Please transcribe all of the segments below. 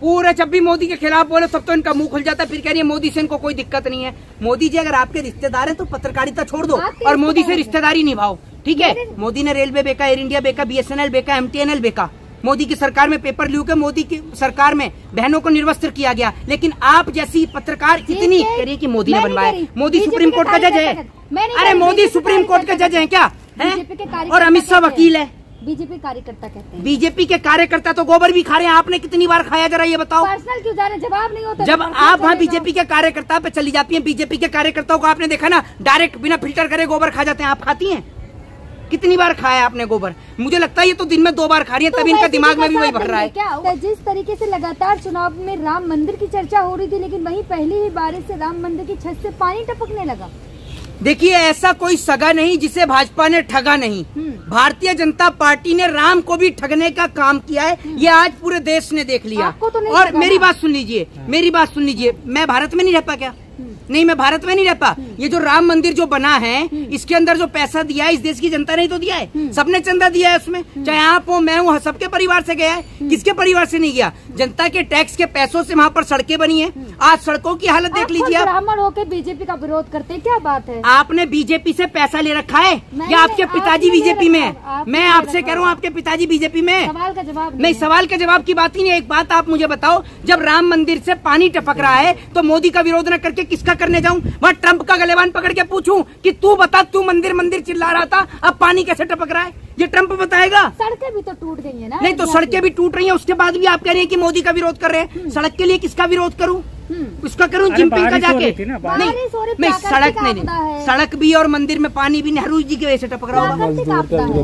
पूरे जब भी मोदी के खिलाफ बोले तब तो इनका मुंह खुल जाता है, फिर कह रही है मोदी से इनको कोई दिक्कत नहीं है। मोदी जी अगर आपके रिश्तेदार हैं तो पत्रकारिता छोड़ दो और मोदी से रिश्तेदारी निभाओ, ठीक है। मोदी ने रेलवे बेचा, एयर इंडिया बेचा, BSNL बेचा, MTNL बेचा। मोदी की सरकार में पेपर ल्यू के मोदी की सरकार में बहनों को निर्वस्त्र किया गया, लेकिन आप जैसी पत्रकार इतनी कह रही है कि मोदी ने बनवाया। मोदी सुप्रीम कोर्ट का जज है, अरे मोदी सुप्रीम कोर्ट के जज है क्या है? और अमित शाह वकील है। बीजेपी कार्यकर्ता कहते हैं। बीजेपी के कार्यकर्ता तो गोबर भी खा रहे हैं, आपने कितनी बार खाया जरा ये बताओ। पर्सनल क्यों जा रहे हैं, जवाब नहीं होता। जब आप वहाँ बीजेपी के कार्यकर्ता पे चली जाती हैं, बीजेपी के कार्यकर्ताओं को आपने देखा ना, डायरेक्ट बिना फिल्टर करे गोबर खा जाते हैं। आप खाती हैं? कितनी बार खाया आपने गोबर? मुझे लगता है ये तो दिन में 2 बार खा रही है, तभी इनका दिमाग में भी वही भर रहा है। क्या जिस तरीके से लगातार चुनाव में राम मंदिर की चर्चा हो रही थी, लेकिन वहीं पहली ही बारिश से राम मंदिर की छत से पानी टपकने लगा। देखिए, ऐसा कोई सगा नहीं जिसे भाजपा ने ठगा नहीं। भारतीय जनता पार्टी ने राम को भी ठगने का काम किया है, ये आज पूरे देश ने देख लिया। तो और मेरी बात सुन लीजिए, मेरी बात सुन लीजिए। मैं भारत में नहीं रह पा क्या? नहीं, मैं भारत में नहीं रह पा। ये जो राम मंदिर जो बना है, इसके अंदर जो पैसा दिया है, इस देश की जनता ने तो दिया है, सबने चंदा दिया है उसमें। चाहे आप हो, मैं हूँ, सबके परिवार से गया है। किसके परिवार से नहीं गया? जनता के टैक्स के पैसों से वहाँ पर सड़कें बनी है। आज सड़कों की हालत देख लीजिए। आप ब्राह्मण होकर बीजेपी का विरोध करते हैं, क्या बात है? आपने बीजेपी से पैसा ले रखा है या आपके पिताजी बीजेपी में? मैं आपसे कह रहा हूँ, आपके पिताजी बीजेपी में? सवाल का जवाब नहीं, सवाल के जवाब की बात ही नहीं। एक बात आप मुझे बताओ, जब राम मंदिर से पानी टपक रहा है तो मोदी का विरोध न करके किसका करने जाऊं? वहाँ ट्रंप का गलेवान पकड़ के पूछूं कि तू बता, तू मंदिर मंदिर चिल्ला रहा था, अब पानी कैसे टपक रहा है? ये ट्रंप बताएगा? सड़कें भी तो टूट गई है ना। नहीं, तो सड़कें भी टूट रही हैं, उसके बाद भी आप कह रहे हैं कि मोदी का विरोध कर रहे हैं। सड़क के लिए किसका विरोध करूं? उसका करूं जिनपिंग का जाके? नहीं, सड़क नहीं, सड़क भी और मंदिर में पानी भी नेहरू जी की वजह से टपक रहा होगा।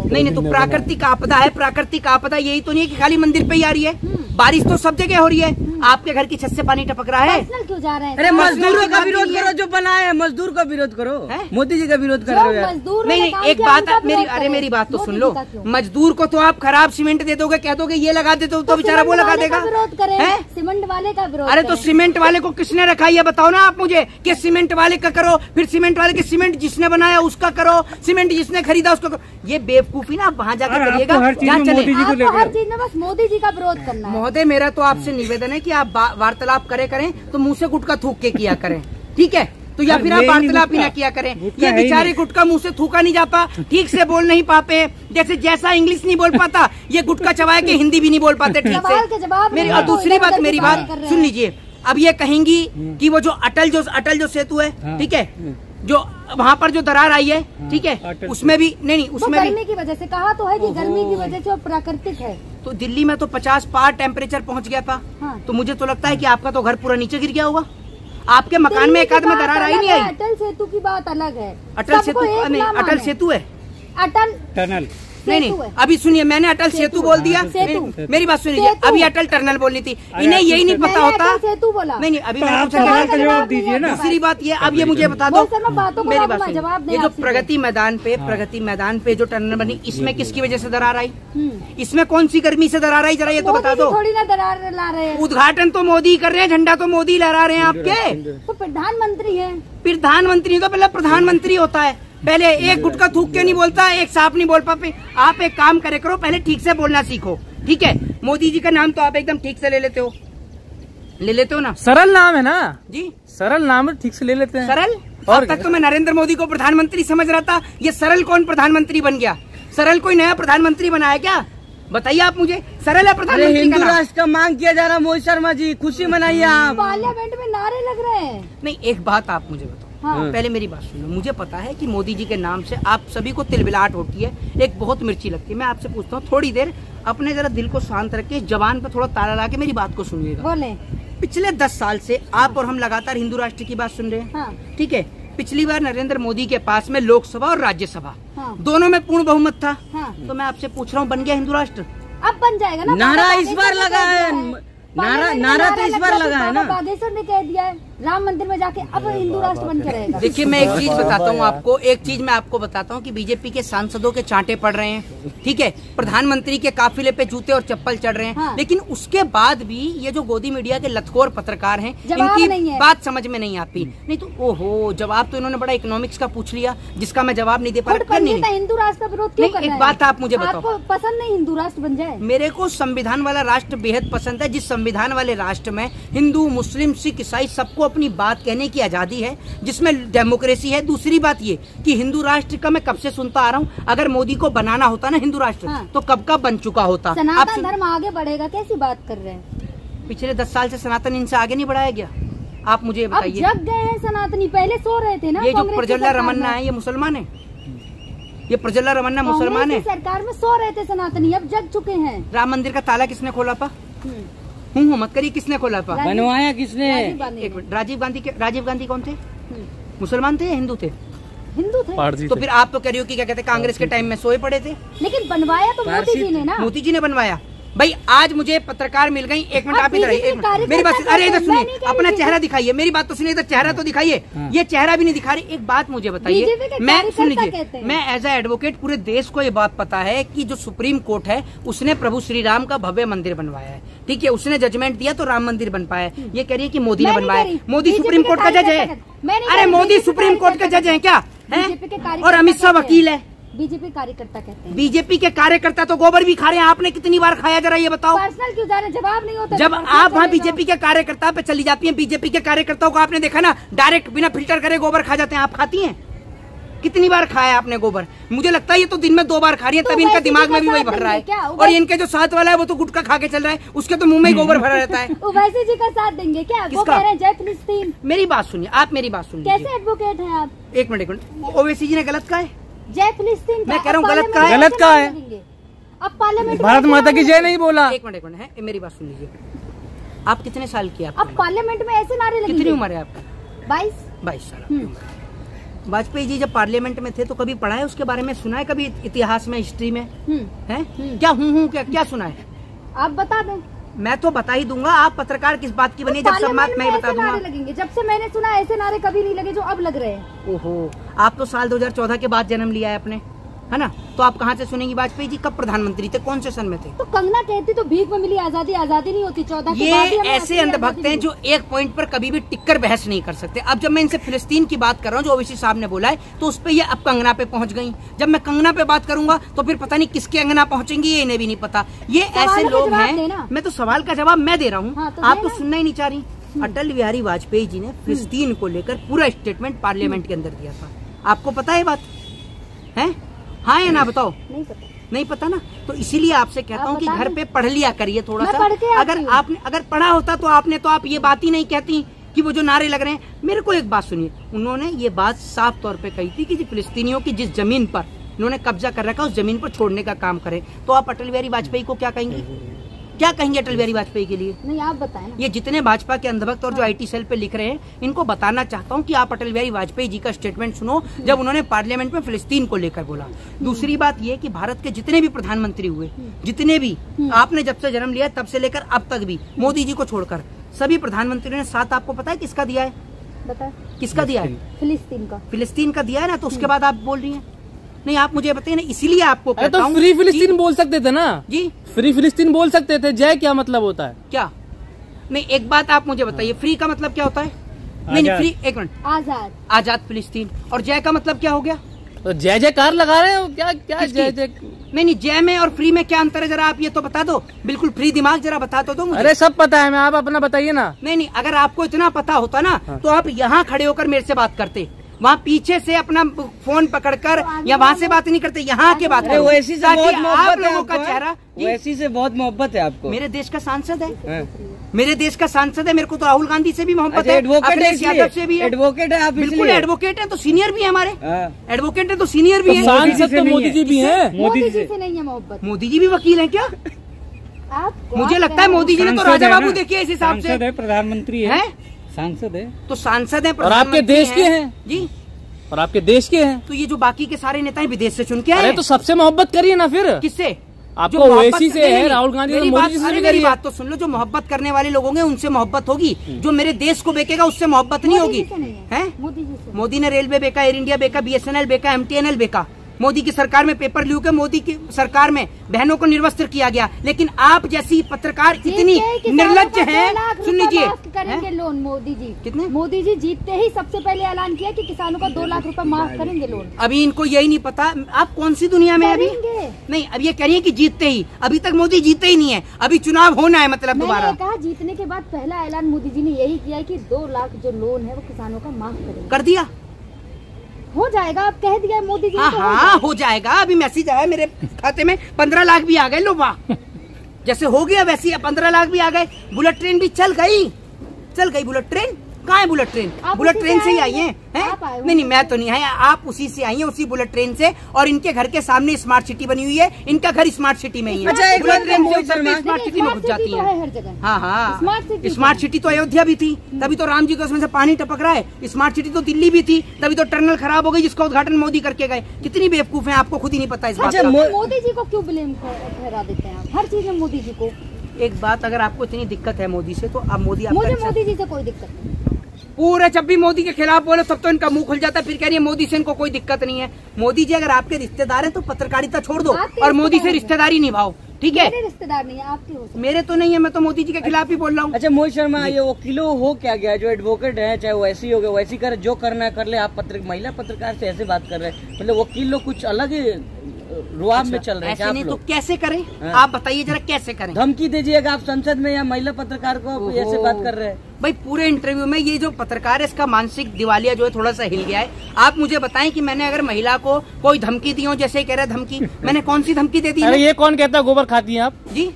नहीं, तो प्राकृतिक आपदा है। प्राकृतिक आपदा यही तो नहीं है कि खाली मंदिर पे ही आ रही है, बारिश तो सब जगह हो रही है। आपके घर की छत से पानी टपक रहा है। क्यों जा रहे हैं? अरे मजदूरों का विरोध करो, जो बनाए हैं मजदूर का विरोध करो। मोदी जी का विरोध कर रहे हो? नहीं, एक बात मेरी, अरे मेरी बात तो सुन लो। मजदूर को तो आप खराब सीमेंट दे दोगे, कह दोगे ये लगा देते तो बेचारा वो लगा देगा। सीमेंट वाले का विरोध। अरे तो सीमेंट वाले को किसने रखा, ये बताओ ना आप मुझे, कि सीमेंट वाले का करो, फिर सीमेंट वाले के सीमेंट जिसने बनाया उसका करो, सीमेंट जिसने खरीदा उसका करो। ये बेवकूफी ना आप वहाँ जाकर करिएगा जहाँ चले। हर चीज में बस मोदी जी का विरोध करना है। महोदय, मेरा तो आपसे निवेदन है कि आप वार्तालाप करें तो मुंह से गुटखा थूक के किया करें, ठीक है? तो या फिर आप वार्तालाप ही ना किया करें। ये बेचारे गुटखा मुंह से थूका नहीं जाता, ठीक से बोल नहीं पाते, जैसा इंग्लिश नहीं बोल पाता, ये गुटखा चबाए के हिंदी भी नहीं बोल पाते ठीक से। मेरी और दूसरी बात, मेरी बात सुन लीजिए। अब ये कहेंगी कि वो जो अटल जो सेतु है, ठीक है, जो वहाँ पर जो दरार आई है, ठीक है, उसमें भी नहीं, उसमें भी गर्मी की वजह से कहा तो है कि गर्मी की वजह से और प्राकृतिक है। तो दिल्ली में तो 50 पार टेम्परेचर पहुँच गया था। तो मुझे तो लगता है कि आपका तो घर पूरा नीचे गिर गया होगा। आपके मकान में एक आध में दरार आई नहीं आई? अटल सेतु की बात अलग है। अटल सेतु नहीं, अटल सेतु है, अटल टनल नहीं, अभी सुनिए, मैंने अटल सेतु बोल दिया। मेरी बात सुनिए, अभी अटल टनल बोलनी थी, इन्हें यही नहीं पता होता। सेतु बोला नहीं, अभी जवाब दीजिए ना। दूसरी बात ये, अब ये मुझे बता दो, मेरी बात सुनिए, ये जो प्रगति मैदान पे जो टनल बनी, इसमें किसकी वजह से दरार आई? इसमें कौन सी गर्मी से दरार आई, जरा ये तो बता दो। थोड़ी ना दरार ला रहे हैं। उद्घाटन तो मोदी कर रहे हैं, झंडा तो मोदी लहरा रहे हैं आपके। तो प्रधानमंत्री है। प्रधानमंत्री तो पहले प्रधानमंत्री होता है। पहले एक गुटका थूक के नहीं बोलता, एक सांप नहीं बोल पाते। आप एक काम करे करो, पहले ठीक से बोलना सीखो, ठीक है? मोदी जी का नाम तो आप एकदम ठीक से ले लेते हो ना? सरल नाम है ना जी, सरल नाम है, ठीक से ले लेते हैं। सरल? और तक तो मैं नरेंद्र मोदी को प्रधानमंत्री समझ रहा था, ये सरल कौन प्रधानमंत्री बन गया? सरल कोई नया प्रधानमंत्री बनाया क्या? बताइए आप मुझे। सरल है प्रधानमंत्री? हिंदू राष्ट्र का मांग किया जा रहा है। मोहित शर्मा जी, खुशी मनाइए आप। पार्लियामेंट में नारे लग रहे हैं। नहीं, एक बात आप मुझे बताओ। पहले मेरी बात सुनो। मुझे पता है कि मोदी जी के नाम से आप सभी को तिलबिलाहट होती है, एक बहुत मिर्ची लगती है। मैं आपसे पूछता हूँ, थोड़ी देर अपने जरा दिल को शांत रख के, जबान पे थोड़ा ताला ला के मेरी बात को सुनिएगा। बोले। पिछले 10 साल से आप और हम लगातार हिंदू राष्ट्र की बात सुन रहे हैं, ठीक है? पिछली बार नरेंद्र मोदी के पास में लोकसभा और राज्यसभा दोनों में पूर्ण बहुमत था। तो मैं आपसे पूछ रहा हूँ, बन गया हिंदू राष्ट्र? अब बन जाएगा ना। नारा इस बार लगा है, नारा तो इस बार लगा है ना। बागेश्वर ने कह दिया है। राम मंदिर में जाके अब हिंदू राष्ट्र बन के रहेगा। देखिए मैं एक चीज बताता हूँ आपको, एक चीज मैं आपको बताता हूँ कि बीजेपी के सांसदों के चांटे पड़ रहे हैं, ठीक है, प्रधानमंत्री के काफिले पे जूते और चप्पल चढ़ रहे हैं, हाँ। लेकिन उसके बाद भी ये जो गोदी मीडिया के लतखोर पत्रकार हैं, इनकी बात समझ में नहीं आती। नहीं तो ओहो, जवाब तो इन्होंने बड़ा इकोनॉमिक्स का पूछ लिया जिसका मैं जवाब नहीं दे पा रहा। हिंदू राष्ट्र का विरोध क्यों कर रहे हैं? एक बात आप मुझे बताओ, आपको पसंद नहीं हिंदू राष्ट्र बन जाए? मेरे को संविधान वाला राष्ट्र बेहद पसंद है, जिस संविधान वाले राष्ट्र में हिंदू, मुस्लिम, सिख, ईसाई सबको अपनी बात कहने की आजादी है, जिसमें डेमोक्रेसी है। दूसरी बात ये कि हिंदू राष्ट्र का मैं कब से सुनता आ रहा हूँ, अगर मोदी को बनाना होता ना हिंदू राष्ट्र, हाँ। तो कब का बन चुका होता। सनातन धर्म आगे बढ़ेगा, कैसी बात कर रहे हैं? पिछले 10 साल से सनातन इनसे आगे नहीं बढ़ाया गया, आप मुझे बताइए। जग गए हैं सनातनी, पहले सो रहे थे ना। ये जो प्रज्वला रमन्ना है ये मुसलमान है, ये प्रज्वला रमन्ना मुसलमान है। सरकार में सो रहे थे सनातनी, अब जग चुके हैं। राम मंदिर का ताला किसने खोला पा? हूँ मत करिए, किसने खोला पा? बनवाया किसने? एक मिनट, राजीव गांधी कौन थे? मुसलमान थे या हिंदू थे? हिंदू थे। तो फिर आप तो कह रही हो कि क्या कहते हैं कांग्रेस के टाइम में सोए पड़े थे, लेकिन बनवाया तो मोदी जी ने ना। मोदी जी ने बनवाया। भाई आज मुझे पत्रकार मिल गई, एक मिनट आप इधर आइए, मेरी बात, अरे इधर सुनिए, अपना चेहरा दिखाइए, मेरी बात तो सुनिए, इधर चेहरा तो दिखाइए। ये चेहरा भी नहीं दिखा रही। एक बात मुझे बताइए, मैं सुन लीजिए, मैं एज ए एडवोकेट पूरे देश को ये बात पता है कि जो सुप्रीम कोर्ट है उसने प्रभु श्री राम का भव्य मंदिर बनवाया है, ठीक है, उसने जजमेंट दिया तो राम मंदिर बन पाया। ये कह रही है कि मोदी ने बनवाया। मोदी सुप्रीम कोर्ट का जज है? अरे मोदी सुप्रीम कोर्ट के जज है क्या? और अमित शाह वकील है। बीजेपी कार्यकर्ता कहते हैं। बीजेपी के कार्यकर्ता तो गोबर भी खा रहे हैं, आपने कितनी बार खाया जरा ये बताओ। पर्सनल क्यों जा रहे हैं? जवाब नहीं होता। जब आप वहाँ बीजेपी के कार्यकर्ता पे चली जाती हैं, बीजेपी के कार्यकर्ताओं को आपने देखा ना, डायरेक्ट बिना फिल्टर करे गोबर खा जाते हैं। आप खाती हैं? कितनी बार खाया आपने गोबर? मुझे लगता है ये तो दिन में 2 बार खा रही है, तभी इनका दिमाग में भी वही भर रहा है। और इनके जो साथ वाला है वो तो गुटखा खा के चल रहा है, उसके तो मुंह में ही गोबर भरा रहता है। ओवैसी जी का साथ देंगे क्या? वो कह रहे हैं जय फिलिस्तीन। मेरी बात सुनिए, आप मेरी बात सुनिए। कैसे एडवोकेट हैं आप? एक मिनट, ओवैसी जी ने गलत कहा है? जय फिलिस्तीन मैं कह रहा हूँ गलत कहा है। गलत कहा है? अब पार्लियामेंट भारत माता की जय नहीं बोला। एक मिनट है, मेरी बात सुन लीजिए। आप कितने साल की? अब पार्लियामेंट में ऐसे नारे लगेंगे? कितनी उम्र है आपकी? 22 साल। वाजपेयी जी जब पार्लियामेंट में थे तो कभी पढ़ा है उसके बारे में, सुना है कभी इतिहास में, हिस्ट्री में? है क्या हूँ क्या सुना है? आप बता दें। मैं तो बता ही दूंगा। आप पत्रकार किस बात की बनी है? जब सब बात मैं बता दूंगा। लगेंगे, जब से मैंने सुना ऐसे नारे कभी नहीं लगे जो अब लग रहे हैं। ओहो, आप तो साल 2014 के बाद जन्म लिया है अपने, है ना? तो आप कहाँ से सुनेंगी वाजपेयी जी कब प्रधानमंत्री थे, कौन से सन में थे? तो कंगना कहती तो भीख में मिली आजादी, आजादी नहीं होती 14 के बाद। ये ऐसे अंधभक्त हैं जो एक पॉइंट पर कभी भी टिककर बहस नहीं कर सकते। अब जब मैं इनसे फिलिस्तीन की बात कर रहा हूँ, जो ओवैसी साहब ने बोला है, तो उस पर ये अब कंगना पे पहुंच गई। जब मैं कंगना पे बात करूंगा तो फिर पता नहीं किसके अंगना पहुंचेंगी, ये इन्हें भी नहीं पता। ये ऐसे लोग हैं। मैं तो सवाल का जवाब मैं दे रहा हूँ, आप तो सुनना ही नहीं चाह रही। अटल बिहारी वाजपेयी जी ने फिलिस्तीन को लेकर पूरा स्टेटमेंट पार्लियामेंट के अंदर दिया था। आपको पता है बात है? हाँ या ना बताओ? नहीं पता ना? तो इसीलिए आपसे कहता हूँ कि घर पे पढ़ लिया करिए थोड़ा सा। अगर पढ़ा होता तो आप ये बात ही नहीं कहती कि वो जो नारे लग रहे हैं। मेरे को एक बात सुनिए, उन्होंने ये बात साफ तौर पे कही थी कि फिलिस्तीनियों की जिस जमीन पर इन्होंने कब्जा कर रखा उस जमीन पर छोड़ने का काम करें। तो आप अटल बिहारी वाजपेयी को क्या कहेंगे? क्या कहेंगे अटल बिहारी वाजपेयी के लिए? नहीं आप बताएं ना। ये जितने भाजपा के अंधभक्त और जो आईटी सेल पे लिख रहे हैं, इनको बताना चाहता हूँ कि आप अटल बिहारी वाजपेयी जी का स्टेटमेंट सुनो जब उन्होंने पार्लियामेंट में फिलिस्तीन को लेकर बोला। दूसरी बात ये कि भारत के जितने भी प्रधानमंत्री हुए, जितने भी, आपने जब से जन्म लिया तब से लेकर अब तक भी, मोदी जी को छोड़कर सभी प्रधानमंत्रियों ने साथ, आपको पता है किसका दिया है? बता। किसका दिया है? फिलिस्तीन का दिया है ना। तो उसके बाद आप बोल रही है नहीं, आप मुझे बताइए ना, इसीलिए आपको कहता तो फ्री फिलिस्तीन बोल सकते थे ना जी। फ्री फिलिस्तीन बोल सकते थे। जय क्या मतलब होता है? क्या नहीं, एक बात आप मुझे बताइए, फ्री का मतलब क्या होता है? नहीं फ्री, एक मिनट, आजाद फिलिस्तीन। और जय का मतलब क्या हो गया? तो जय जयकार लगा रहे हो क्या? जय नहीं, जय में और फ्री में क्या अंतर है जरा आप ये तो बता दो। बिल्कुल फ्री दिमाग जरा बता दो मुझे। अरे सब पता है, मैं आप अपना बताइए ना। नहीं, अगर आपको इतना पता होता ना तो आप यहाँ खड़े होकर मेरे से बात करते, वहाँ पीछे से अपना फोन पकड़कर या वहाँ से बात नहीं करते, यहाँ के बात करो। वैसी से बहुत मोहब्बत है का चेहरा, वैसी से बहुत मोहब्बत है आपको। मेरे देश का सांसद है, मेरे देश का सांसद है। मेरे को तो राहुल गांधी से भी मोहब्बत है, एडवोकेट यादव से भी है। एडवोकेट है आप? बिल्कुल एडवोकेट है, तो सीनियर भी है हमारे। एडवोकेट है तो सीनियर भी है। सांसद तो मोदी जी भी है। मोदी जी से नहीं है मोहब्बत। मोदी जी भी वकील है क्या? मुझे लगता है मोदी जी ने तो राजा बाबू देखिए इस हिसाब से प्रधानमंत्री है, सांसद है। तो सांसद है, और आपके देश के हैं जी, और आपके देश के हैं। तो ये जो बाकी के सारे नेता विदेश से चुन के आए। अरे तो सबसे मोहब्बत करिए ना फिर। किससे? आपको ओवैसी से है, राहुल गांधी तो मोदी जी से भी मेरी बात तो सुन लो, जो मोहब्बत करने वाले लोग होंगे उनसे मोहब्बत होगी, जो मेरे देश को बेचेगा उससे मोहब्बत नहीं होगी। है मोदी ने रेलवे बेचा, एयर इंडिया बेचा, BSNL बेचा, MTNL बेचा। मोदी की सरकार में पेपर लीक है, मोदी की सरकार में बहनों को निर्वस्त्र किया गया, लेकिन आप जैसी पत्रकार इतनी निर्लज्ज हैं। सुन लीजिए, करेंगे लोन मोदी जी। कितने? मोदी जी जीतते ही सबसे पहले ऐलान किया कि किसानों का 2 लाख रुपए माफ करेंगे लोन। अभी इनको यही नहीं पता आप कौन सी दुनिया में अभी नहीं। अब ये कह रही है कि जीतते ही, अभी तक मोदी जीते ही नहीं है, अभी चुनाव होना है, मतलब दोबारा। कहा जीतने के बाद पहला ऐलान मोदी जी ने यही किया कि 2 लाख जो लोन है वो किसानों का माफ करेंगे। कर दिया, हो जाएगा, आप कह दिया मोदी जी। हाँ हो जाएगा। अभी मैसेज आया मेरे खाते में 15 लाख भी आ गए। लो वाह, जैसे हो गया वैसे ही 15 लाख भी आ गए। बुलेट ट्रेन भी चल गई बुलेट ट्रेन। कहाँ है बुलेट ट्रेन? बुलेट ट्रेन से ही आई है? नहीं मैं तो नहीं आई, आप उसी से आई हैं, उसी बुलेट ट्रेन से। और इनके घर के सामने स्मार्ट सिटी बनी हुई है, इनका घर स्मार्ट सिटी में ही है। अच्छा, बुलेट ट्रेन से स्मार्ट सिटी में घुस जाती है। हाँ स्मार्ट सिटी तो अयोध्या भी थी, तभी तो राम जी को उसमें से पानी टपक रहा है। स्मार्ट सिटी तो दिल्ली भी थी, तभी तो टनल खराब हो गई जिसका उद्घाटन मोदी करके गए। कितनी बेवकूफ है, आपको खुद ही नहीं पता इस बात का। मोदी जी को क्यों ब्लेम ठहरा देते हैं आप हर चीज में मोदी जी को? एक बात, अगर आपको इतनी दिक्कत है मोदी से, तो अब मुझे मोदी जी से कोई दिक्कत नहीं। पूरा जब भी मोदी के खिलाफ बोले तब तो इनका मुंह खुल जाता है, फिर कह रही है मोदी से इनको कोई दिक्कत नहीं है। मोदी जी अगर आपके रिश्तेदार हैं तो पत्रकारिता छोड़ दो और मोदी से रिश्तेदारी निभाओ, ठीक है? मेरे रिश्तेदार नहीं है, आपके हो सकते। मेरे तो नहीं है, मैं तो मोदी जी के खिलाफ ही बोल रहा हूँ। अच्छा मोहित शर्मा, ये वकीलों हो क्या गया, जो एडवोकेट है, चाहे वैसी हो गए, वैसी कर, जो करना है कर ले। आप महिला पत्रकार से ऐसे बात कर रहे हैं, मतलब वकील लोग कुछ अलग ही रुआब में चल रहे हैं। ऐसे नहीं तो कैसे करें? आप बताइए जरा, कैसे करें? धमकी दीजिएगा आप संसद में, या महिला पत्रकार को ऐसे बात कर रहे हैं? भाई पूरे इंटरव्यू में ये जो पत्रकार है इसका मानसिक दिवालिया जो है थोड़ा सा हिल गया है। आप मुझे बताएं कि मैंने अगर महिला को कोई धमकी दी हो, जैसे कह रहे धमकी, मैंने कौन सी धमकी दे दी? अरे ये कौन कहता है गोबर खाती हैं आप? जी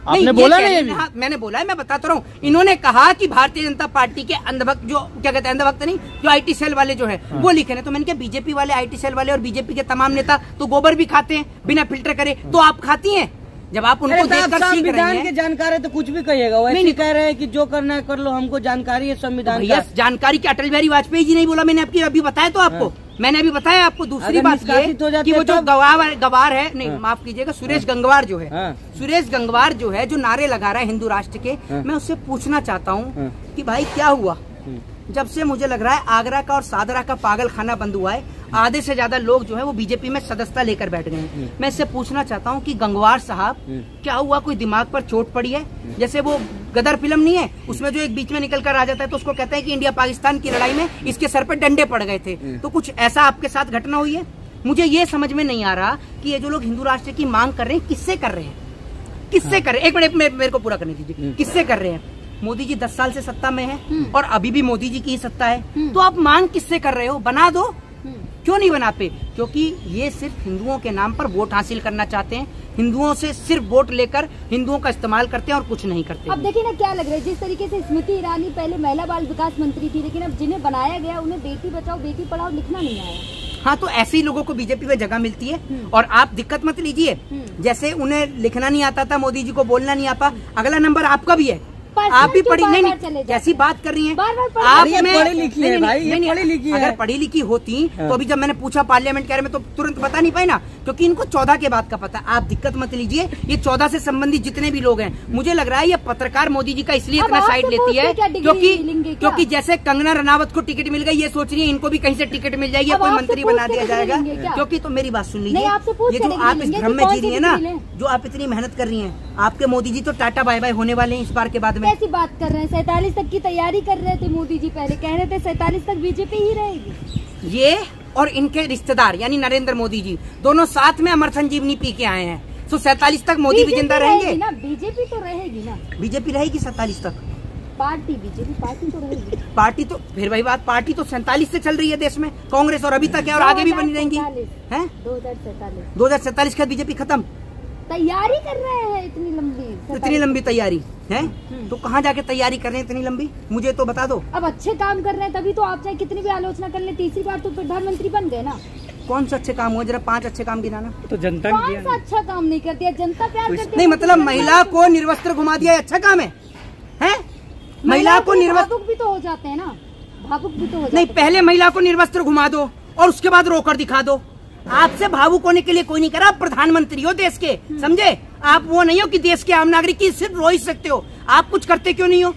आपने बोला नहीं? हाँ, मैंने बोला है, मैं बताता रहा हूँ। इन्होंने कहा कि भारतीय जनता पार्टी के अंधभक्त, जो क्या कहते हैं अंधभक्त नहीं, जो IT सेल वाले जो है वो लिखे हैं। तो मैंने कहा बीजेपी वाले, IT सेल वाले और बीजेपी के तमाम नेता तो गोबर भी खाते हैं बिना फिल्टर करे, तो आप खाती हैं? जब आप उनको देखकर सीख रहे हैं। के जानकार है तो कुछ भी कहिएगा, वैसे नहीं कह रहे हैं कि जो करना है कर लो, हमको जानकारी है संविधान का। जानकारी की अटल बिहारी वाजपेयी जी नहीं बोला, मैंने आपकी अभी बताया तो आपको। मैंने अभी बताया आपको। दूसरी बात ये कि वो जो गवार है, नहीं माफ कीजिएगा, सुरेश गंगवार जो है, सुरेश गंगवार जो है, जो नारे लगा रहा है हिंदू राष्ट्र के, मैं उससे पूछना चाहता हूँ कि भाई क्या हुआ? जब से मुझे लग रहा है आगरा का और सादरा का पागल खाना बंद हुआ है, आधे से ज्यादा लोग जो है वो बीजेपी में सदस्यता लेकर बैठ गए हैं। मैं इससे पूछना चाहता हूं कि गंगवार साहब क्या हुआ? कोई दिमाग पर चोट पड़ी है? जैसे वो गदर फिल्म नहीं है, उसमें जो एक बीच में निकल कर आ जाता है तो उसको कहते हैं कि इंडिया पाकिस्तान की लड़ाई में इसके सर पर डंडे पड़ गए थे। तो कुछ ऐसा आपके साथ घटना हुई है? मुझे ये समझ में नहीं आ रहा कि ये जो लोग हिंदू राष्ट्र की मांग कर रहे हैं, किससे कर रहे हैं? किससे कर रहे हैं? एक मिनट मेरे को पूरा करने दीजिए। किससे कर रहे हैं? मोदी जी 10 साल से सत्ता में है और अभी भी मोदी जी की ही सत्ता है, तो आप मांग किससे कर रहे हो? बना दो। क्यों नहीं बना पे? क्योंकि ये सिर्फ हिंदुओं के नाम पर वोट हासिल करना चाहते हैं, हिंदुओं से सिर्फ वोट लेकर हिंदुओं का इस्तेमाल करते हैं और कुछ नहीं करते। अब देखिए ना क्या लग रहा है, जिस तरीके से स्मृति ईरानी पहले महिला बाल विकास मंत्री थी, लेकिन अब जिन्हें बनाया गया उन्हें बेटी बचाओ बेटी पढ़ाओ लिखना नहीं आया। हाँ, तो ऐसे ही लोगों को बीजेपी में जगह मिलती है और आप दिक्कत मत लीजिए। जैसे उन्हें लिखना नहीं आता था, मोदी जी को बोलना नहीं आता, अगला नंबर आपका भी है। आप भी पढ़ी नहीं, कैसी बात कर रही हैं आप? पढ़ी लिखी है भाई, ये पढ़ी लिखी है। अगर पढ़ी लिखी होती तो अभी जब मैंने पूछा पार्लियामेंट के बारे में तो तुरंत बता नहीं पाई ना, क्योंकि इनको 14 के बाद का पता। आप दिक्कत मत लीजिए, ये 14 से संबंधित जितने भी लोग हैं, मुझे लग रहा है ये पत्रकार मोदी जी का इसलिए इतना साइड लेती है क्योंकि जैसे कंगना रनावत को टिकट मिल गई, ये सोच रही है इनको भी कहीं से टिकट मिल जाएगी, कोई मंत्री बना दिया जाएगा। क्योंकि तो मेरी बात सुन लीजिए, ये जो आप इस भ्रम में जी रही है ना, जो आप इतनी मेहनत कर रही हैं, आपके मोदी जी तो टाटा बाय बाय होने वाले हैं इस बार के बाद में। कैसी बात कर रहे हैं? 47 तक की तैयारी कर रहे थे मोदी जी, पहले कह रहे थे 47 तक बीजेपी ही रहेगी। ये और इनके रिश्तेदार यानी नरेंद्र मोदी जी दोनों साथ में अमर संजीवनी पी के आए हैं, तो 47 तक मोदी भी जिंदा रहेंगे ना? बीजेपी तो रहेगी ना? बीजेपी रहेगी 47 तक। पार्टी बीजेपी पार्टी तो रहेगी। पार्टी तो फिर वही बात, पार्टी तो 47 से चल रही है देश में, कांग्रेस और अभी तक है और आगे भी बनी रहेंगी। 2047 के बाद बीजेपी खत्म। तैयारी कर रहे हैं इतनी लंबी तैयारी है, तो कहाँ जाके तैयारी कर रहे हैं इतनी लंबी? मुझे तो बता दो। अब अच्छे काम कर रहे हैं तभी तो आप चाहे कितनी भी आलोचना कर ले, तीसरी बार तो प्रधानमंत्री बन गए ना। कौन सा अच्छे काम हुआ? जरा 5 अच्छे काम गिनाना। तो जनता कौन सा अच्छा काम नहीं कर दिया? जनता प्यार करती है। नहीं मतलब महिला को निर्वस्त्र घुमा दिया, अच्छा काम है? महिला को निर्वस्त्र भावुक भी तो हो जाते हैं ना, भावुक भी तो हो जाते नहीं, पहले महिला को निर्वस्त्र घुमा दो और उसके बाद रोकर दिखा दो। आपसे भावुक होने के लिए कोई नहीं करा। आप प्रधानमंत्री हो देश के, समझे? आप वो नहीं हो कि देश के आम नागरिक की सिर्फ रो ही सकते हो। आप कुछ करते क्यों नहीं हो?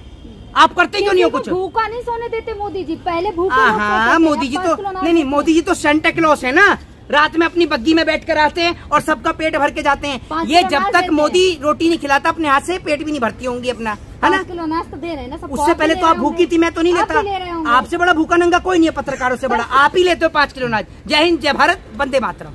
आप करते क्यों नहीं हो कुछ? भूखा नहीं सोने देते मोदी जी, पहले भूखा। हाँ, मोदी जी तो नहीं, मोदी जी तो सेंटा क्लॉस है ना। रात में अपनी बग्गी में बैठ कर आते हैं और सबका पेट भर के जाते हैं। ये जब तक मोदी रोटी नहीं खिलाता अपने हाथ से, पेट भी नहीं भरती होंगी अपना, है ना? 5 किलो अनाज तो दे रहे हैं ना सबको। उससे पहले तो आप भूखी थी, मैं तो नहीं लेता। आपसे बड़ा भूखा नंगा कोई नहीं है पत्रकारों से बड़ा। आप ही लेते हो 5 किलो अनाज। जय हिंद, जय भारत, वंदे मातरम।